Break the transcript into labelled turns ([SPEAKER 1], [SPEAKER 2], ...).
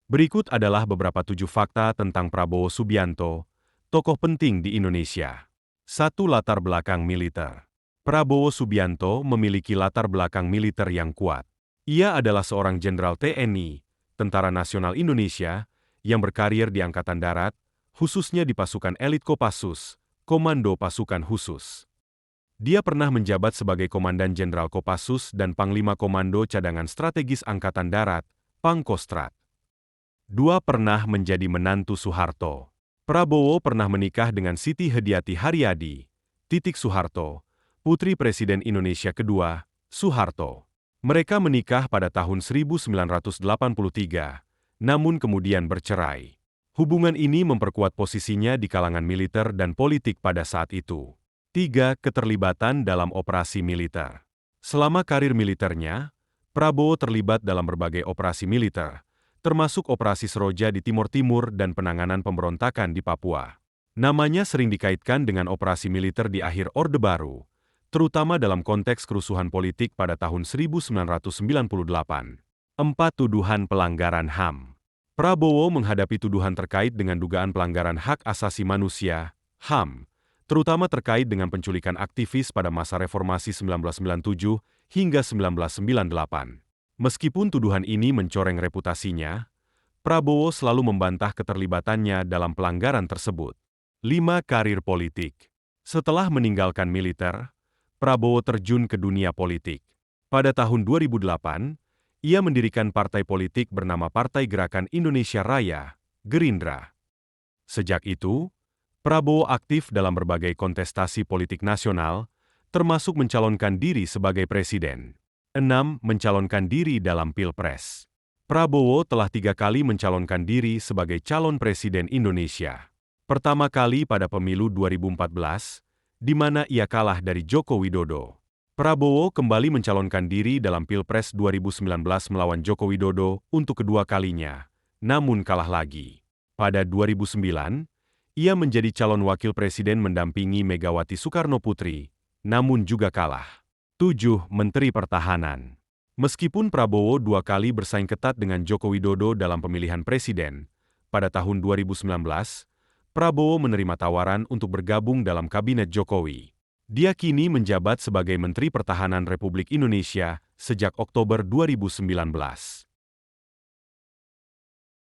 [SPEAKER 1] Berikut adalah beberapa 7 fakta tentang Prabowo Subianto, tokoh penting di Indonesia. 1. Latar belakang militer. Prabowo Subianto memiliki latar belakang militer yang kuat. Ia adalah seorang jenderal TNI, Tentara Nasional Indonesia, yang berkarir di Angkatan Darat, khususnya di pasukan elit Kopassus, Komando Pasukan Khusus. Dia pernah menjabat sebagai Komandan Jenderal Kopassus dan Panglima Komando Cadangan Strategis Angkatan Darat, Pangkostrat. 2. Pernah menjadi menantu Soeharto. Prabowo pernah menikah dengan Siti Hediati Haryadi, Titik Soeharto, putri Presiden Indonesia kedua, Soeharto. Mereka menikah pada tahun 1983, namun kemudian bercerai. Hubungan ini memperkuat posisinya di kalangan militer dan politik pada saat itu. 3. Keterlibatan dalam operasi militer. Selama karir militernya, Prabowo terlibat dalam berbagai operasi militer, termasuk Operasi Seroja di Timur Timur dan penanganan pemberontakan di Papua. Namanya sering dikaitkan dengan operasi militer di akhir Orde Baru, terutama dalam konteks kerusuhan politik pada tahun 1998. 4. Tuduhan pelanggaran HAM. Prabowo menghadapi tuduhan terkait dengan dugaan pelanggaran hak asasi manusia, HAM, terutama terkait dengan penculikan aktivis pada masa reformasi 1997 hingga 1998. Meskipun tuduhan ini mencoreng reputasinya, Prabowo selalu membantah keterlibatannya dalam pelanggaran tersebut. 5. Karir politik. Setelah meninggalkan militer, Prabowo terjun ke dunia politik. Pada tahun 2008, ia mendirikan partai politik bernama Partai Gerakan Indonesia Raya, Gerindra. Sejak itu, Prabowo aktif dalam berbagai kontestasi politik nasional, termasuk mencalonkan diri sebagai presiden. 6. Mencalonkan diri dalam Pilpres. Prabowo telah 3 kali mencalonkan diri sebagai calon presiden Indonesia. Pertama kali pada pemilu 2014, di mana ia kalah dari Joko Widodo. Prabowo kembali mencalonkan diri dalam Pilpres 2019 melawan Joko Widodo untuk kedua kalinya, namun kalah lagi. Pada 2009, ia menjadi calon wakil presiden mendampingi Megawati Soekarno Putri, namun juga kalah. 7. Menteri Pertahanan. Meskipun Prabowo 2 kali bersaing ketat dengan Joko Widodo dalam pemilihan presiden, pada tahun 2019, Prabowo menerima tawaran untuk bergabung dalam kabinet Jokowi. Dia kini menjabat sebagai Menteri Pertahanan Republik Indonesia sejak Oktober 2019.